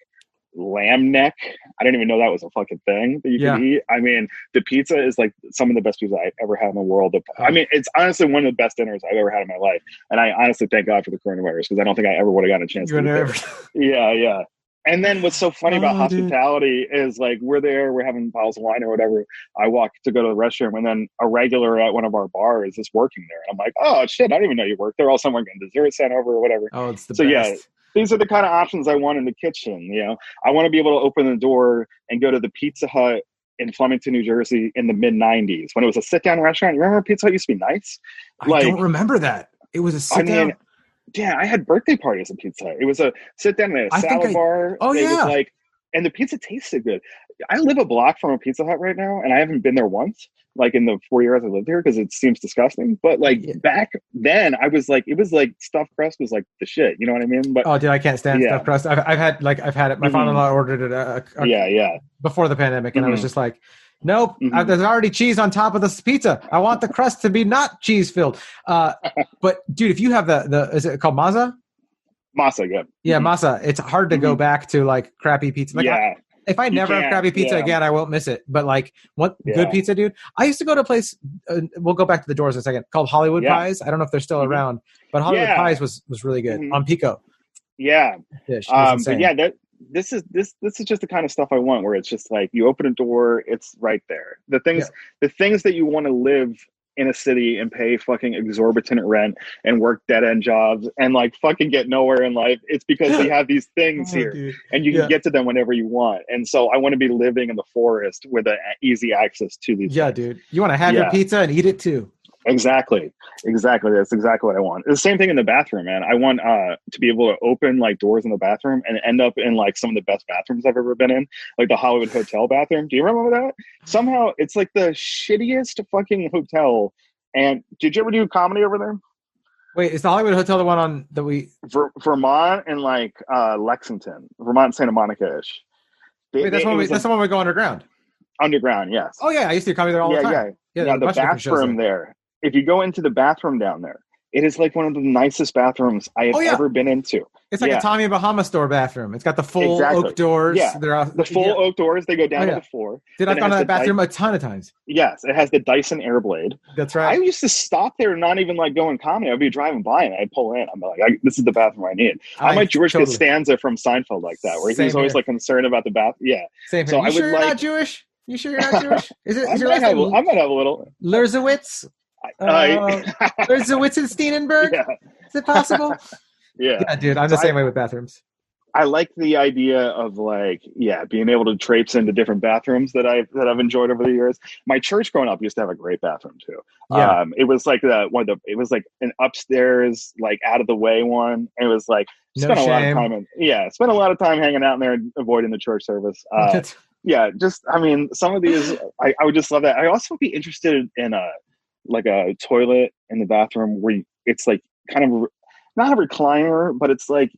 lamb neck. I didn't even know that was a fucking thing that you could eat. I mean, the pizza is like some of the best pizza I've ever had in the world. I mean, it's honestly one of the best dinners I've ever had in my life. And I honestly thank God for the coronavirus, because I don't think I ever would have gotten a chance to eat it. Yeah. And then what's so funny about hospitality is like, we're there, we're having bottles of wine or whatever. I walk to go to the restroom, and then a regular at one of our bars is working there. And I'm like, oh shit, I didn't even know you worked there. All someone getting dessert sent over or whatever. Oh, it's the best. Yeah. These are the kind of options I want in the kitchen. You know, I want to be able to open the door and go to the Pizza Hut in Flemington, New Jersey in the mid 90s when it was a sit down restaurant. You remember Pizza Hut used to be nice? I don't remember that. It was a sit down. Yeah, I had birthday parties at Pizza Hut. It was a sit down and a salad bar. Oh, yeah. It was like, and the pizza tasted good. I live a block from a Pizza Hut right now, and I haven't been there once, like in the 4 years I lived here, because it seems disgusting. But like back then, I was like, it was like stuffed crust was like the shit. You know what I mean? But dude, I can't stand stuffed crust. I've had it. My father-in-law ordered it. Before the pandemic, and I was just like, nope. There's already cheese on top of this pizza. I want the crust to be not cheese filled. But dude, if you have the is it called Masa? Masa, yeah. Yeah, Masa. It's hard to go back to like crappy pizza. Like, if I never have crappy pizza again, I won't miss it. But like, what good pizza, dude? I used to go to a place. We'll go back to the Doors in a second. Called Hollywood Pies. I don't know if they're still around, but Hollywood Pies was really good on Pico. Yeah, but yeah, this is just the kind of stuff I want, where it's just like you open a door, it's right there. The things that you want to live in a city and pay fucking exorbitant rent and work dead end jobs and like fucking get nowhere in life. It's because we have these things here, dude. And you can get to them whenever you want. And so I want to be living in the forest with easy access to these. Yeah, things. Dude. You want to have your pizza and eat it too. Exactly. That's exactly what I want. It's the same thing in the bathroom, man. I want to be able to open like doors in the bathroom and end up in like some of the best bathrooms I've ever been in, like the Hollywood Hotel bathroom. Do you remember that? Somehow it's like the shittiest fucking hotel. And did you ever do comedy over there? Wait, is the Hollywood Hotel the one on that we Vermont and like Lexington, Vermont, Santa Monica-ish? That's the one we go underground. Underground, yes. Oh yeah, I used to come there all the time. Yeah. Now the bathroom there. If you go into the bathroom down there, it is like one of the nicest bathrooms I have ever been into. It's like a Tommy Bahama store bathroom. It's got the full oak doors. Yeah, the full oak doors. They go down to the floor. Dude, I've gone to that bathroom a ton of times. Yes, it has the Dyson Airblade. That's right. I used to stop there and not even like go in comedy. I'd be driving by and I'd pull in. I'm like, this is the bathroom I need. I might George Costanza from Seinfeld like that, where he's always like concerned about the bath. Yeah. Same here. You sure you're not Jewish? You sure you're not Jewish? Is it? I might have a little. Luhrs? Luhrs and Steenenberg? Yeah. Is it possible? Yeah, dude, I'm the same way with bathrooms. I like the idea of like, being able to traipse into different bathrooms that I've enjoyed over the years. My church growing up used to have a great bathroom too. Yeah. It was like it was like an upstairs, like out of the way one. It was like spent a lot of time hanging out in there and avoiding the church service. Some of these I would just love that. I also would be interested in a toilet in the bathroom where it's like kind of not a recliner, but it's like,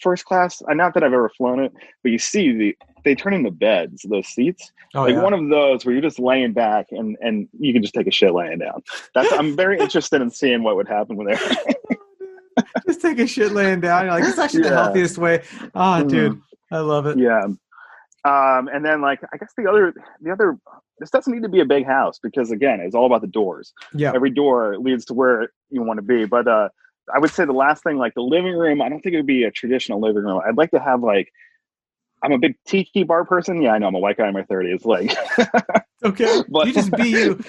first class. Not that I've ever flown it, but you see they turn into beds, those seats. One of those where you're just laying back and you can just take a shit laying down. I'm very interested in seeing what would happen with it. Just take a shit laying down. You're like, it's actually the healthiest way. Dude, I love it. Yeah. And then like, I guess the other, this doesn't need to be a big house because again, it's all about the doors. Yeah. Every door leads to where you want to be. But, I would say the last thing, like the living room, I don't think it would be a traditional living room. I'd like to have I'm a big tiki bar person. Yeah, I know I'm a white guy in my 30s. Like, okay, but, you just be you.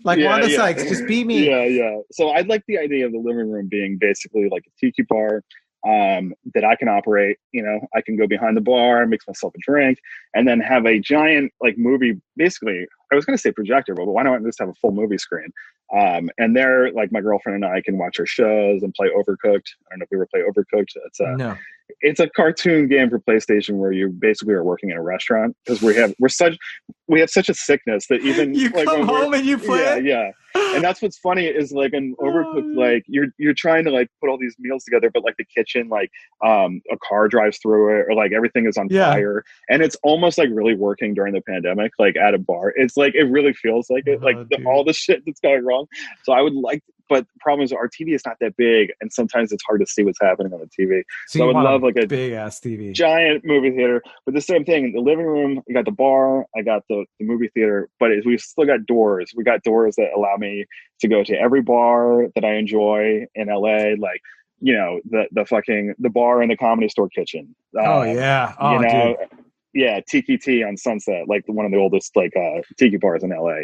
Like Wanda Sykes, just be me. Yeah. So I'd like the idea of the living room being basically like a tiki bar that I can operate. I can go behind the bar, mix myself a drink, and then have a giant like movie. Basically, I was going to say projector, but why not just have a full movie screen? And there, like my girlfriend and I can watch our shows and play Overcooked. I don't know if you ever play Overcooked. It's a cartoon game for PlayStation where you basically are working in a restaurant because we have such a sickness that even you like, come home and you play. Yeah. And that's what's funny is like in Overcooked, like you're trying to like put all these meals together, but like the kitchen, like a car drives through it or like everything is on fire, and it's almost like really working during the pandemic, like at a bar. It's like it really feels like it, like all the shit that's going wrong. So I would like but the problem is our TV is not that big, and sometimes it's hard to see what's happening on the TV. So I would love like a big ass TV, giant movie theater. But the same thing, the living room, you got the bar, I got the movie theater, but we've still got doors. We got doors that allow me to go to every bar that I enjoy in LA, like, you know, the bar in the Comedy Store kitchen. Dude. Yeah, Tiki Tea on Sunset, like one of the oldest like tiki bars in LA.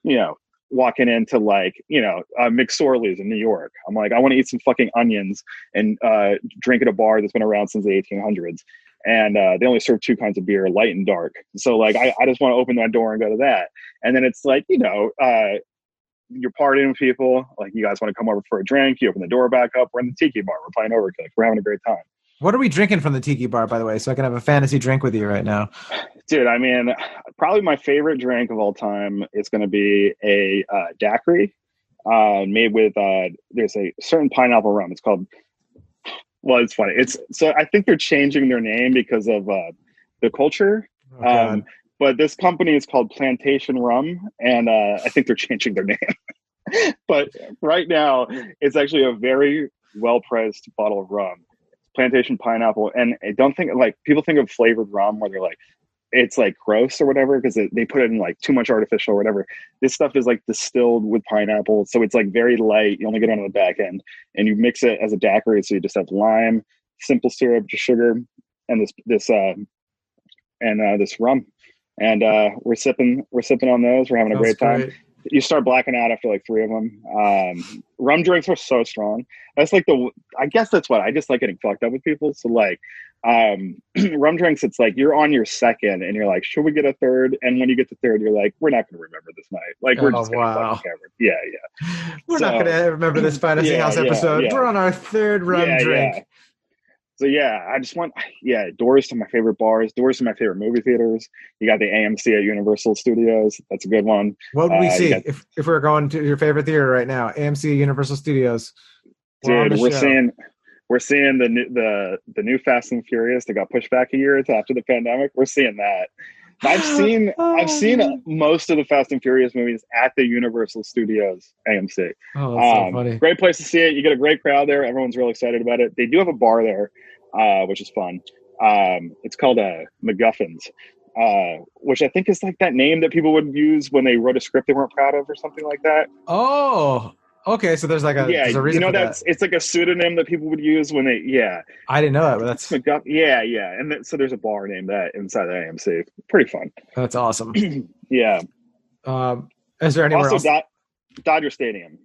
You know, walking into like, you know, McSorley's in New York. I'm like, I want to eat some fucking onions and drink at a bar that's been around since the 1800s. And they only serve two kinds of beer, light and dark. So like, I just want to open that door and go to that. And then it's like, you know, you're partying with people. Like, you guys want to come over for a drink? You open the door back up. We're in the tiki bar. We're playing Overcooked. We're having a great time. What are we drinking from the tiki bar, by the way, so I can have a fantasy drink with you right now? Dude, I mean, probably my favorite drink of all time is going to be a daiquiri made with, there's a certain pineapple rum. It's called, well, it's funny. So I think they're changing their name because of the culture. But this company is called Plantation Rum, and I think they're changing their name. But right now, it's actually a very well-priced bottle of rum. Plantation pineapple, and I don't think, like, people think of flavored rum where they're like, it's like gross or whatever because they put it in like too much artificial or whatever. This stuff is like distilled with pineapple, so it's like very light. You only get it on the back end, and you mix it as a daiquiri. So you just have lime, simple syrup, just sugar, and this rum, and we're sipping on those. We're having a great time. You start blacking out after like 3 of them. Rum drinks are so strong. That's like I guess that's what I just like getting fucked up with people. So like, rum drinks, it's like you're on your second and you're like, should we get a third? And when you get to third, you're like, we're not going to remember this night. Like, we're just going to fucking cover. Yeah. We're not going to remember this Fantasy House episode. Yeah. We're on our third rum drink. Yeah. So yeah, I just want, doors to my favorite bars, doors to my favorite movie theaters. You got the AMC at Universal Studios. That's a good one. What would we see if we're going to your favorite theater right now? AMC at Universal Studios. Dude, we're seeing the new Fast and Furious that got pushed back a year after the pandemic. We're seeing that. I've seen most of the Fast and Furious movies at the Universal Studios AMC. Oh, that's so funny. Great place to see it. You get a great crowd there. Everyone's really excited about it. They do have a bar there, which is fun. It's called McGuffin's, which I think is like that name that people would use when they wrote a script they weren't proud of or something like that. Oh, okay. So there's like there's a reason for that. It's like a pseudonym that people would use when they, I didn't know that, but that's McGuff. Yeah. And so there's a bar named that inside the AMC. Pretty fun. That's awesome. Yeah. Is there anywhere also else? Dodger Stadium.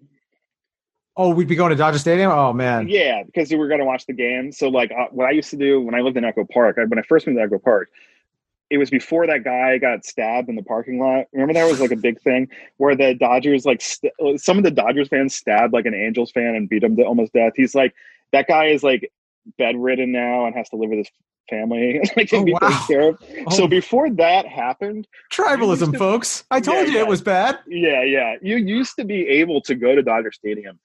Oh, we'd be going to Dodger Stadium? Oh, man. Yeah, because we were going to watch the game. So, like, what I used to do when I lived in Echo Park, when I first moved to Echo Park, it was before that guy got stabbed in the parking lot. Remember that was like a big thing where the Dodgers, like, some of the Dodgers fans stabbed like an Angels fan and beat him to almost death. He's like, that guy is like bedridden now and has to live with his family. Like, taken care of. So before that happened, tribalism, folks. I told you it was bad. Yeah. You used to be able to go to Dodger Stadium,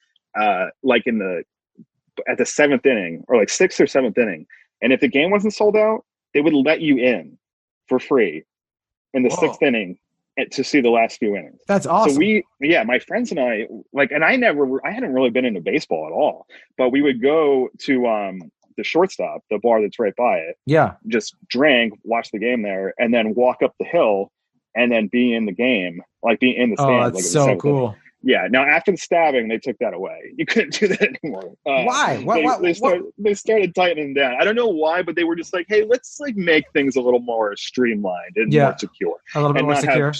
like at the seventh inning or like sixth or seventh inning, and if the game wasn't sold out, they would let you in for free in the sixth inning to see the last few innings. That's awesome. So my friends and I, like, and I hadn't really been into baseball at all, but we would go to the shortstop, the bar that's right by it. Yeah. Just drink, watch the game there, and then walk up the hill and then be in the game, like be in the stands. Oh, that's like so cool. Inning. Yeah. Now, after the stabbing, they took that away. You couldn't do that anymore. Why? They started tightening down. I don't know why, but they were just like, hey, let's like make things a little more streamlined and more secure. A little bit more secure.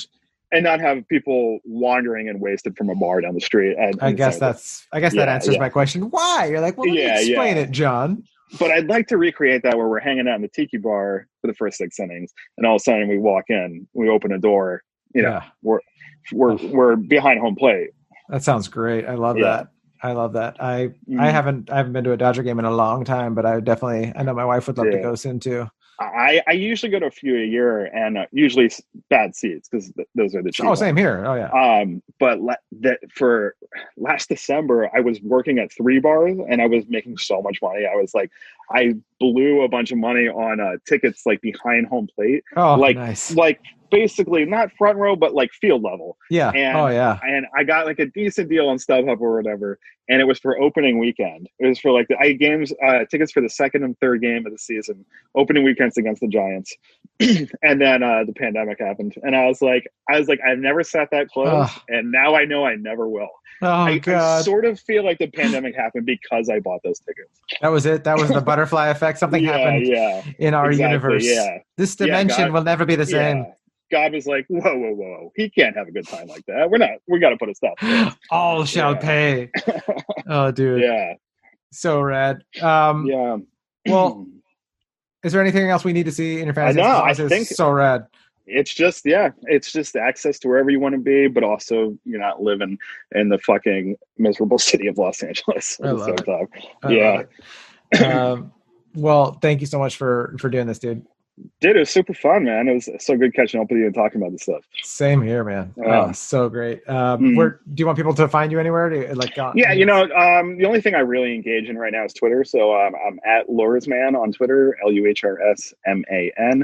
And not have people wandering and wasted from a bar down the street. I guess that answers my question. Why? You're like, well, let me explain it, John. But I'd like to recreate that where we're hanging out in the tiki bar for the first 6 innings, and all of a sudden we walk in, we open a door, we're behind home plate. That sounds great. I love that. I haven't been to a Dodger game in a long time, but I know my wife would love to go soon too. I usually go to a few a year, and usually bad seats because those are the cheap. Oh, same here. Oh yeah. But for last December, I was working at 3 bars, and I was making so much money. I blew a bunch of money on tickets like behind home plate. Oh, like nice. Like basically not front row, but like field level. Yeah. And, and I got like a decent deal on StubHub or whatever. And it was for opening weekend. It was for like the games, tickets for the second and third game of the season, opening weekends against the Giants. And then the pandemic happened. And I was like, I've never sat that close. And now I know I never will. I sort of feel like the pandemic happened because I bought those tickets. That was it. That was the butterfly effect. Something happened in our universe. Yeah. This dimension will never be the same. Yeah. God was like, whoa. He can't have a good time like that. We got to put a stop to this. All shall pay. Oh, dude. Yeah. So rad. Well, is there anything else we need to see in your fantasy? I think so rad. It's just access to wherever you want to be, but also you're not living in the fucking miserable city of Los Angeles. I love it. Well, thank you so much for doing this, dude. Dude, it was super fun, man. It was so good catching up with you and talking about this stuff. Same here, man. So great. Where do you want people to find you anywhere? The only thing I really engage in right now is Twitter. So I'm at Luhrsman on Twitter, LUHRSMAN.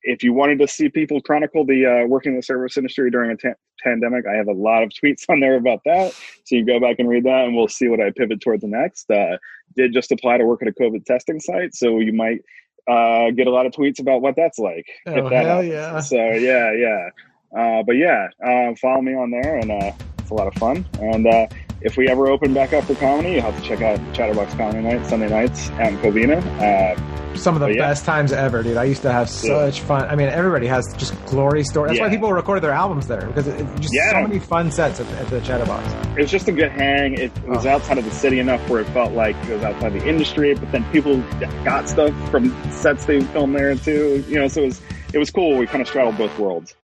If you wanted to see people chronicle the working in the service industry during a pandemic, I have a lot of tweets on there about that. So you can go back and read that, and we'll see what I pivot towards the next. Did just apply to work at a COVID testing site, so you might get a lot of tweets about what that's like. Oh, hell yeah. So, follow me on there, and it's a lot of fun. And if we ever open back up for comedy, you'll have to check out Chatterbox Comedy Night, Sunday nights out in Covina. Some of the best times ever, dude. I used to have such fun. I mean, everybody has just glory stories. That's why people recorded their albums there, because it's just so many fun sets at the Chatterbox. It was just a good hang. It was outside of the city enough where it felt like it was outside the industry, but then people got stuff from sets they filmed there too. So it was cool. We kind of straddled both worlds.